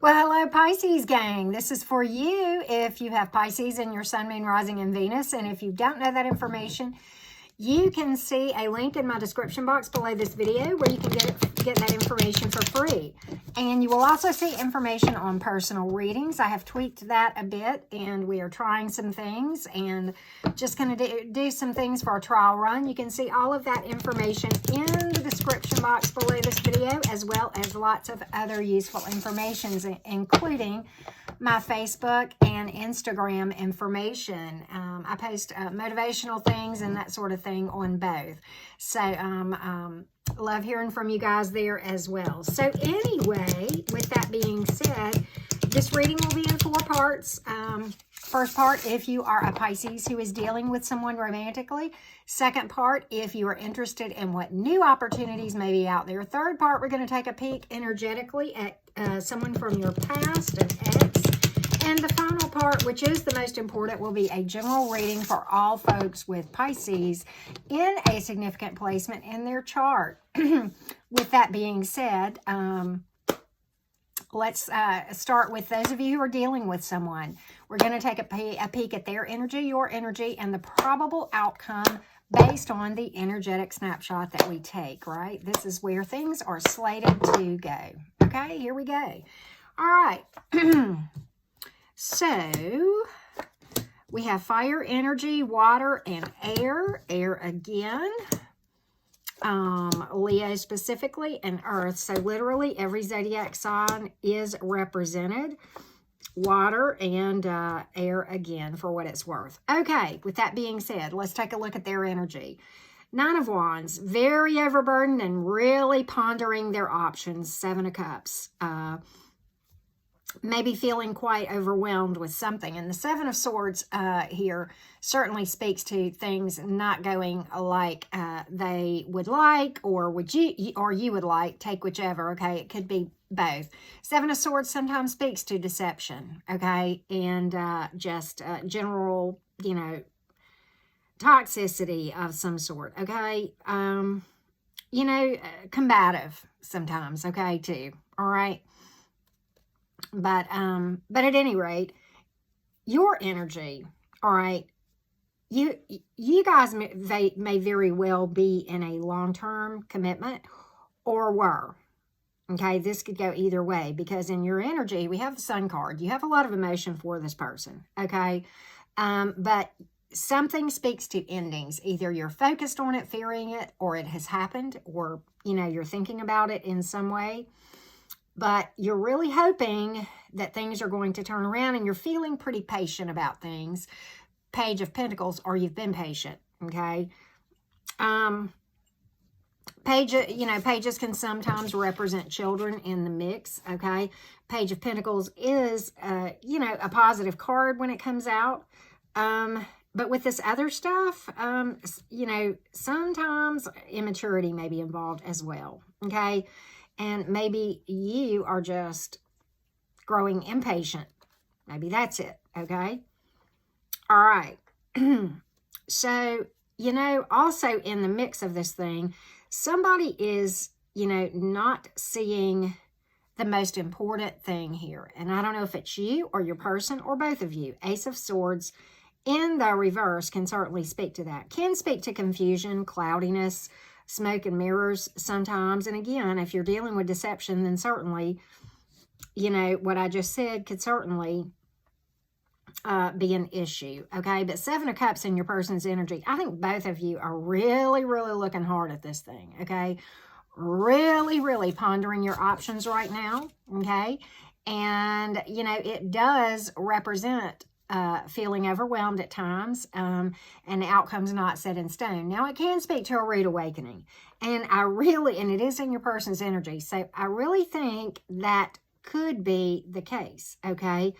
Well, hello, Pisces gang. This is for you if you have Pisces in your sun, moon, rising, and Venus. And if you don't know that information, you can see a link in my description box below this video where you can get that information for free. And you will also see information on personal readings. I have tweaked that a bit, and we are trying some things and just going to do some things for a trial run. You can see all of that information in the description box below this video, as well as lots of other useful information, including my Facebook and Instagram information. I post motivational things and that sort of thing on both. So love hearing from you guys there as well. So anyway, with that being said, this reading will be in 4 parts. First part, if you are a Pisces who is dealing with someone romantically. Second part, if you are interested in what new opportunities may be out there. Third part, we're going to take a peek energetically at someone from your past, an ex. And the final part, which is the most important, will be a general reading for all folks with Pisces in a significant placement in their chart. With that being said, let's start with those of you who are dealing with someone. We're going to take a peek at their energy, your energy, and the probable outcome based on the energetic snapshot that we take, right? This is where things are slated to go. Okay, here we go. All right. So, we have fire energy, water, and air. Air again. Leo specifically, and earth. So, literally, every zodiac sign is represented. Water and air again, for what it's worth. Okay, with that being said, let's take a look at their energy. 9 of Wands, very overburdened and really pondering their options. 7 of Cups. Maybe feeling quite overwhelmed with something. And the 7 of Swords here certainly speaks to things not going like they would like, or you would like, take whichever, okay? It could be both. 7 of Swords sometimes speaks to deception, okay? And just general, toxicity of some sort, okay? Combative sometimes, okay, too, all right? But at any rate, your energy, all right, you guys may very well be in a long-term commitment, or were. Okay, this could go either way, because in your energy, we have the Sun card. You have a lot of emotion for this person, okay? But something speaks to endings. Either you're focused on it, fearing it, or it has happened, or, you're thinking about it in some way. But you're really hoping that things are going to turn around, and you're feeling pretty patient about things. Page of Pentacles, or you've been patient, okay? Pages can sometimes represent children in the mix, okay? Page of Pentacles is, a positive card when it comes out. But with this other stuff, sometimes immaturity may be involved as well, okay? And maybe you are just growing impatient. Maybe that's it, okay? All right. So, also in the mix of this thing, somebody is, not seeing the most important thing here. And I don't know if it's you or your person or both of you. Ace of Swords in the reverse can certainly speak to that. Can speak to confusion, cloudiness, smoke and mirrors sometimes. And again, if you're dealing with deception, then certainly, what I just said could certainly be an issue, okay? But 7 of Cups in your person's energy, I think both of you are really, really looking hard at this thing, okay? Really, really pondering your options right now, okay? And, it does represent feeling overwhelmed at times, and the outcome's not set in stone. Now, it can speak to a rude awakening, and it is in your person's energy, so I really think that could be the case, okay?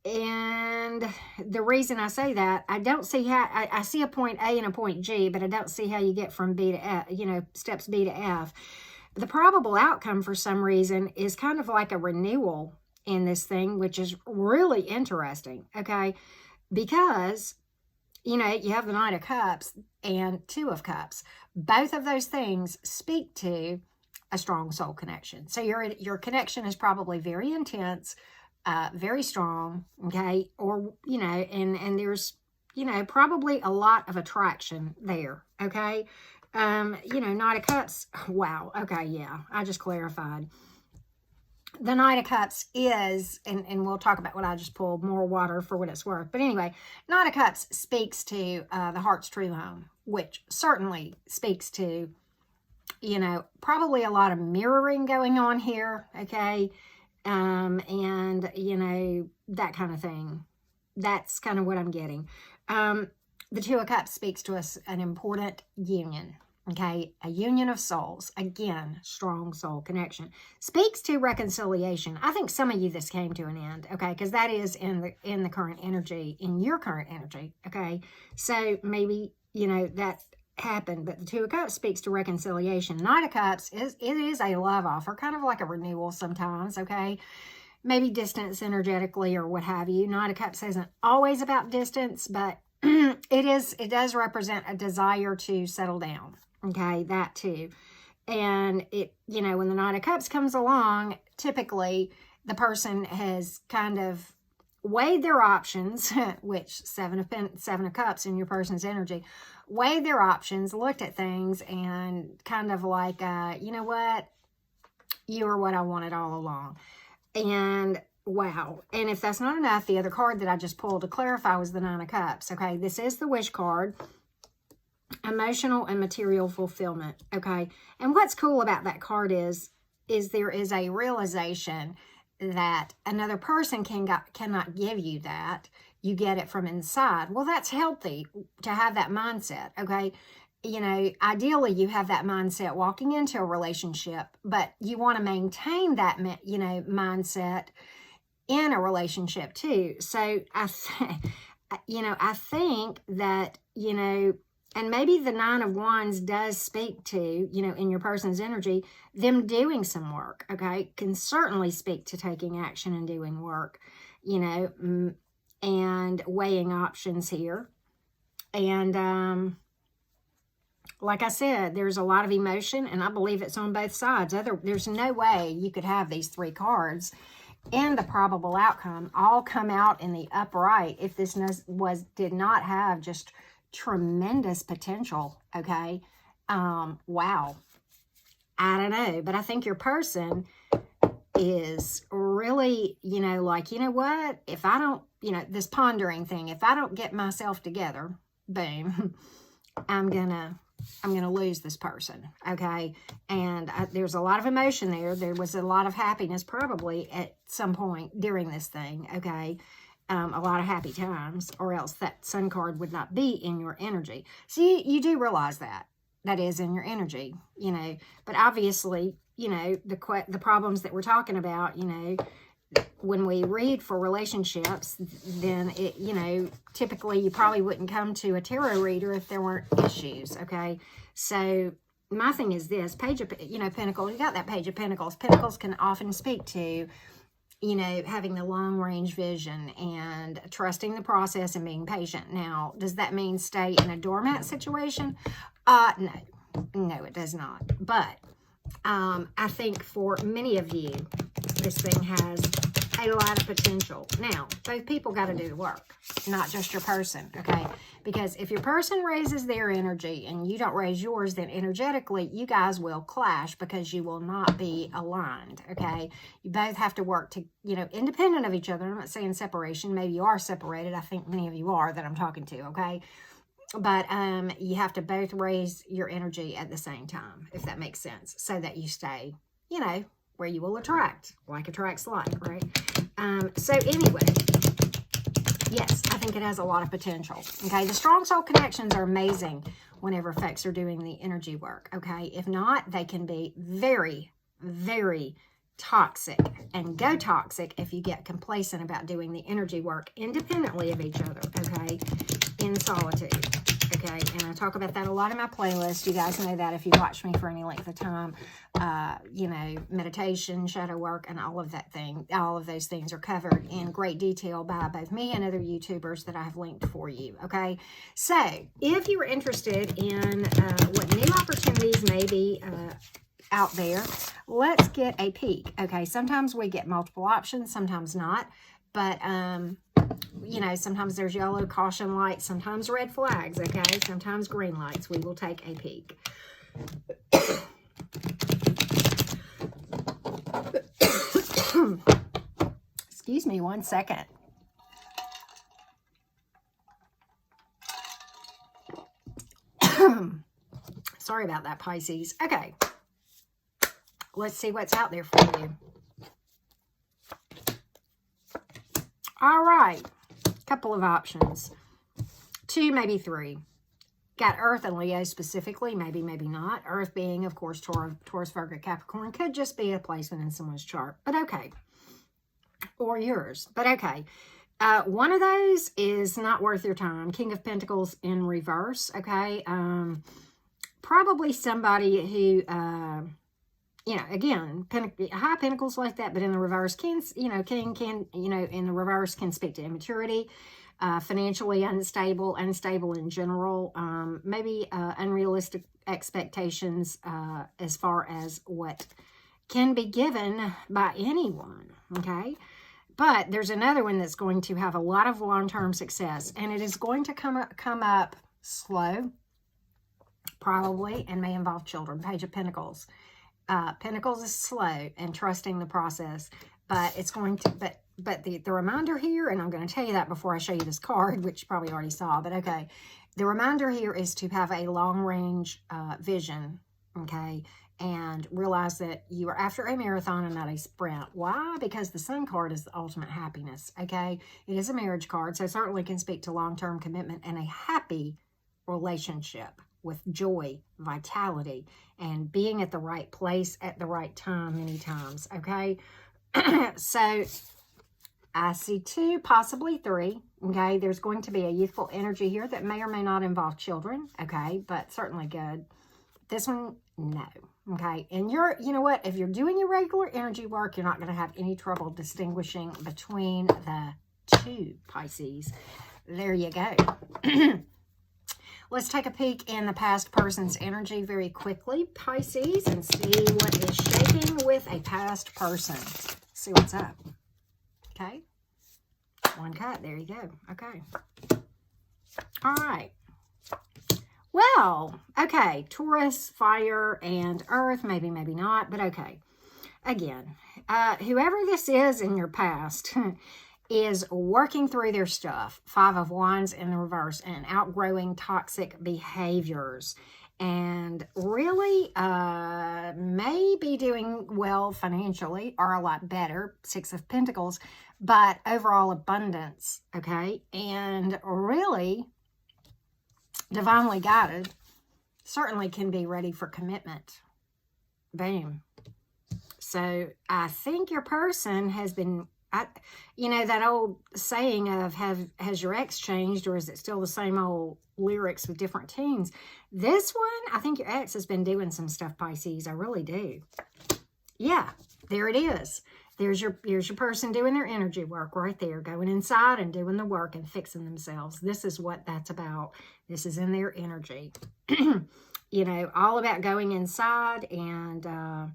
And the reason I say that, I don't see how, I see a point A and a point G, but I don't see how you get from B to F, steps B to F. The probable outcome for some reason is kind of like a renewal in this thing, which is really interesting, okay? Because, you have the 9 of Cups and 2 of Cups. Both of those things speak to a strong soul connection. So your connection is probably very intense, very strong, okay? Or, you know, and there's, you know, probably a lot of attraction there, okay? You know, Knight of Cups, wow, okay, yeah, I just clarified. The Knight of Cups is, and we'll talk about what I just pulled, more water for what it's worth. But anyway, Knight of Cups speaks to the heart's true home, which certainly speaks to, you know, probably a lot of mirroring going on here, okay? And, you know, that kind of thing. That's kind of what I'm getting. The Two of Cups speaks to us an important union, okay? A union of souls. Again, strong soul connection. Speaks to reconciliation. I think some of you, this came to an end, okay? Because that is in the current energy, in your current energy, okay? So maybe, you know, that happened, but the Two of Cups speaks to reconciliation. Knight of Cups is a love offer, kind of like a renewal sometimes, okay? Maybe distance energetically or what have you. Knight of Cups isn't always about distance, but it does represent a desire to settle down, okay? That too. And it, you know, when the Knight of Cups comes along, typically the person has kind of weighed their options, which Seven of Cups in your person's energy, weighed their options, looked at things, and kind of like, you know what? You are what I wanted all along. And wow. And if that's not enough, the other card that I just pulled to clarify was the Nine of Cups. Okay, this is the wish card. Emotional and material fulfillment. Okay, and what's cool about that card is there is a realization that another person cannot give you that. You get it from inside. Well, that's healthy to have that mindset, okay? You know, ideally you have that mindset walking into a relationship, but you want to maintain that, you know, mindset in a relationship too. So I think that, you know, and maybe the Nine of Wands does speak to, you know, in your person's energy, them doing some work, okay? Can certainly speak to taking action and doing work, you know, and weighing options here. And like I said, there's a lot of emotion, and I believe it's on both sides. There's no way you could have these three cards and the probable outcome all come out in the upright if this did not have just tremendous potential, okay? Wow. I don't know, but I think your person is really, you know, like, you know what? If I don't, you know, this pondering thing, if I don't get myself together, boom, I'm gonna lose this person, okay? And there's a lot of emotion there. There was a lot of happiness probably at some point during this thing, okay? A lot of happy times, or else that Sun card would not be in your energy. So you do realize that is in your energy, you know. But obviously, you know, the problems that we're talking about, you know, when we read for relationships, then it, you know, typically you probably wouldn't come to a tarot reader if there weren't issues, okay? So my thing is this, Page of, you know, Pentacles, you got that Page of Pentacles. Pentacles can often speak to, you know, having the long range vision and trusting the process and being patient. Now, does that mean stay in a doormat situation? No, it does not. But I think for many of you, this thing has a lot of potential. Now, both people got to do the work, not just your person, okay? Because if your person raises their energy and you don't raise yours, then energetically, you guys will clash because you will not be aligned, okay? You both have to work to, you know, independent of each other. I'm not saying separation. Maybe you are separated. I think many of you are that I'm talking to, okay? But you have to both raise your energy at the same time, if that makes sense, so that you stay, you know, where you will attract. Like attracts like, right? So anyway, yes, I think it has a lot of potential. Okay, the strong soul connections are amazing whenever folks are doing the energy work. Okay, if not, they can be very, very toxic and go toxic if you get complacent about doing the energy work independently of each other. Okay, in solitude. Okay, and I talk about that a lot in my playlist. You guys know that if you watch me for any length of time. You know, meditation, shadow work, and all of those things are covered in great detail by both me and other YouTubers that I have linked for you. Okay, so if you were interested in what new opportunities may be out there. Let's get a peek. Okay, sometimes we get multiple options, sometimes not. But, you know, sometimes there's yellow caution lights, sometimes red flags, okay? Sometimes green lights. We will take a peek. Excuse me 1 second. Sorry about that, Pisces. Okay. Let's see what's out there for you. All right. Couple of options. 2, maybe 3. Got Earth and Leo specifically. Maybe, maybe not. Earth being, of course, Taurus, Virgo, Capricorn. Could just be a placement in someone's chart. But okay. Or yours. But okay. One of those is not worth your time. King of Pentacles in reverse. Okay. Probably somebody who, you know, again, high pentacles like that, but in the reverse can, you know, in the reverse can speak to immaturity, financially unstable in general, maybe unrealistic expectations as far as what can be given by anyone, okay? But there's another one that's going to have a lot of long-term success, and it is going to come up slow, probably, and may involve children. Page of Pentacles. Pentacles is slow and trusting the process, but it's going to, but the reminder here, and I'm going to tell you that before I show you this card, which you probably already saw, but okay. The reminder here is to have a long-range vision, okay, and realize that you are after a marathon and not a sprint. Why? Because the Sun card is the ultimate happiness, okay? It is a marriage card, so certainly can speak to long-term commitment and a happy relationship with joy, vitality, and being at the right place at the right time many times, okay? So I see 2, possibly 3, okay? There's going to be a youthful energy here that may or may not involve children, okay? But certainly good. This one, no, okay? And you know what? If you're doing your regular energy work, you're not going to have any trouble distinguishing between the 2, Pisces. There you go. Let's take a peek in the past person's energy very quickly, Pisces, and see what is shaking with a past person. See what's up. Okay. 1 cut. There you go. Okay. All right. Well, okay. Taurus, fire, and earth. Maybe, maybe not, but okay. Again, whoever this is in your past is working through their stuff. 5 of Wands in the reverse, and outgrowing toxic behaviors, and really may be doing well financially, or a lot better. 6 of Pentacles, but overall abundance, okay? And really divinely guided, certainly can be ready for commitment. Boom. So I think your person has been, you know, that old saying of has your ex changed, or is it still the same old lyrics with different tunes? This one, I think your ex has been doing some stuff, Pisces. I really do. Yeah, there it is. Here's your person doing their energy work right there, going inside and doing the work and fixing themselves. This is what that's about. This is in their energy. You know, all about going inside and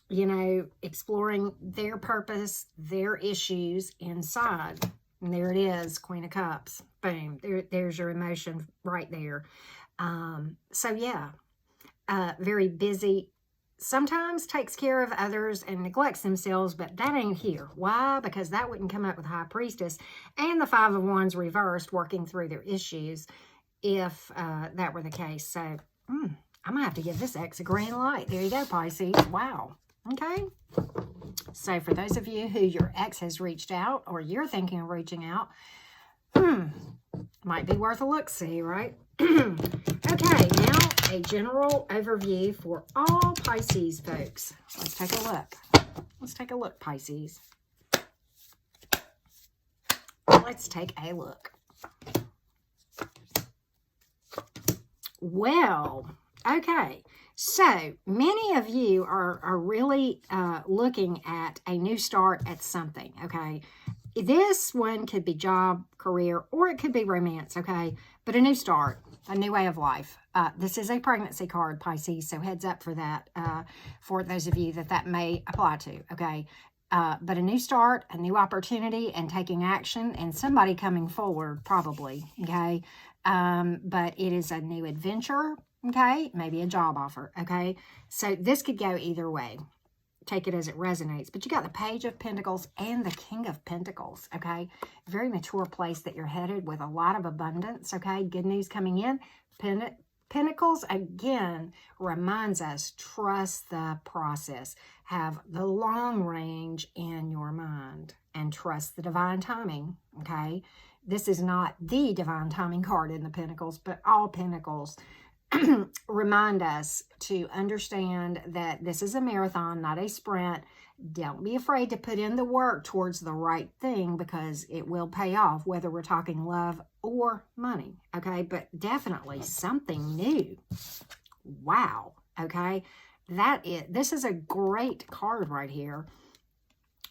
you know, exploring their purpose, their issues inside. And there it is, Queen of Cups. Boom. There's your emotion right there. So, yeah, very busy. Sometimes takes care of others and neglects themselves, but that ain't here. Why? Because that wouldn't come up with High Priestess and the 5 of Wands reversed, working through their issues if that were the case. So, I'm going to have to give this ex a green light. There you go, Pisces. Wow. Okay, so for those of you who your ex has reached out, or you're thinking of reaching out, might be worth a look-see, right? Okay, now a general overview for all Pisces folks. Let's take a look. Let's take a look, Pisces. Let's take a look. Well, okay. So, many of you are really looking at a new start at something, okay? This one could be job, career, or it could be romance, okay? But a new start. a new way of life. This is a pregnancy card, Pisces, so heads up for that, for those of you that may apply to, okay? But a new start, a new opportunity, and taking action, and somebody coming forward, probably, okay? But it is a new adventure, okay? Maybe a job offer, okay? So this could go either way. Take it as it resonates. But you got the Page of Pentacles and the King of Pentacles, okay? Very mature place that you're headed with a lot of abundance, okay? Good news coming in. Pentacles, again, reminds us, trust the process. Have the long range in your mind and trust the divine timing, okay? This is not the divine timing card in the Pentacles, but all Pentacles remind us to understand that this is a marathon, not a sprint. Don't be afraid to put in the work towards the right thing, because it will pay off, whether we're talking love or money, okay? But definitely something new. Wow, okay? This is a great card right here.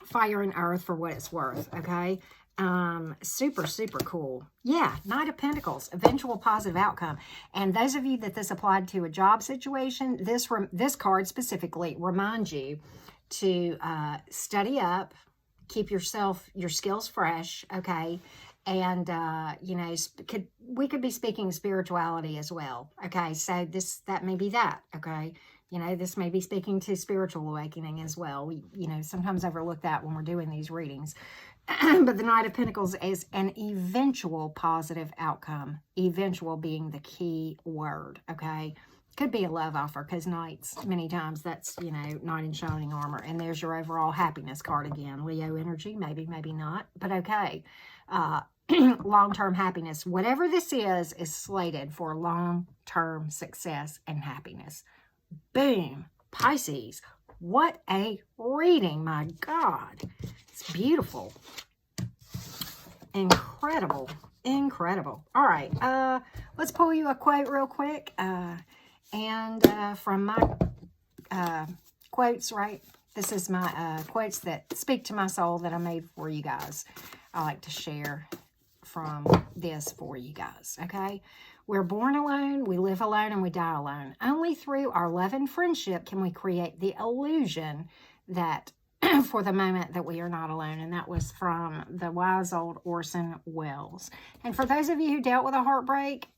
Fire and Earth for what it's worth, okay? Super, super cool. Yeah, Knight of Pentacles, eventual positive outcome. And those of you that this applied to a job situation, this card specifically reminds you to study up, keep your skills fresh, okay? And, you know, we could be speaking spirituality as well, okay? So that may be that, okay? You know, this may be speaking to spiritual awakening as well. We, you know, sometimes overlook that when we're doing these readings. But the Knight of Pentacles is an eventual positive outcome. Eventual being the key word, okay? Could be a love offer, because Knights, many times, that's, you know, Knight in shining armor. And there's your overall happiness card again. Leo energy, maybe, maybe not. But okay. Long-term happiness. Whatever this is slated for long-term success and happiness. Boom. Pisces. What a reading. My God. It's beautiful. Incredible. Incredible. All right. Let's pull you a quote real quick. From my quotes, right? This is my quotes that speak to my soul that I made for you guys. I like to share from this for you guys, okay? We're born alone, we live alone, and we die alone. Only through our love and friendship can we create the illusion that for the moment that we are not alone. And that was from the wise old Orson Welles. And for those of you who dealt with a heartbreak,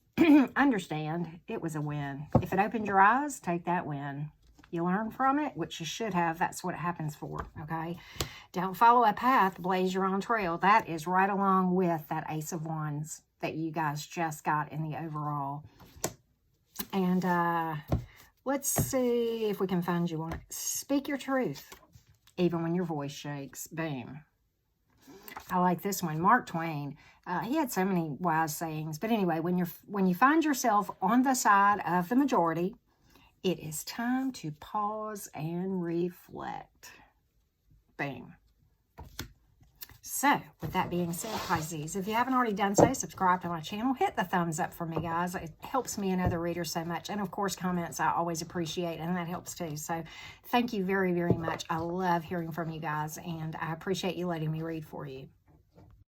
understand it was a win. If it opened your eyes, take that win. You learn from it, which you should have. That's what it happens for, okay? Don't follow a path, blaze your own trail. That is right along with that Ace of Wands that you guys just got in the overall. And let's see if we can find you on it. Speak your truth, even when your voice shakes. Boom. I like this one. Mark Twain. He had so many wise sayings. But anyway, when you find yourself on the side of the majority, it is time to pause and reflect. Boom. So, with that being said, Pisces, if you haven't already done so, subscribe to my channel. Hit the thumbs up for me, guys. It helps me and other readers so much. And, of course, comments I always appreciate, and that helps too. So, thank you very, very much. I love hearing from you guys, and I appreciate you letting me read for you.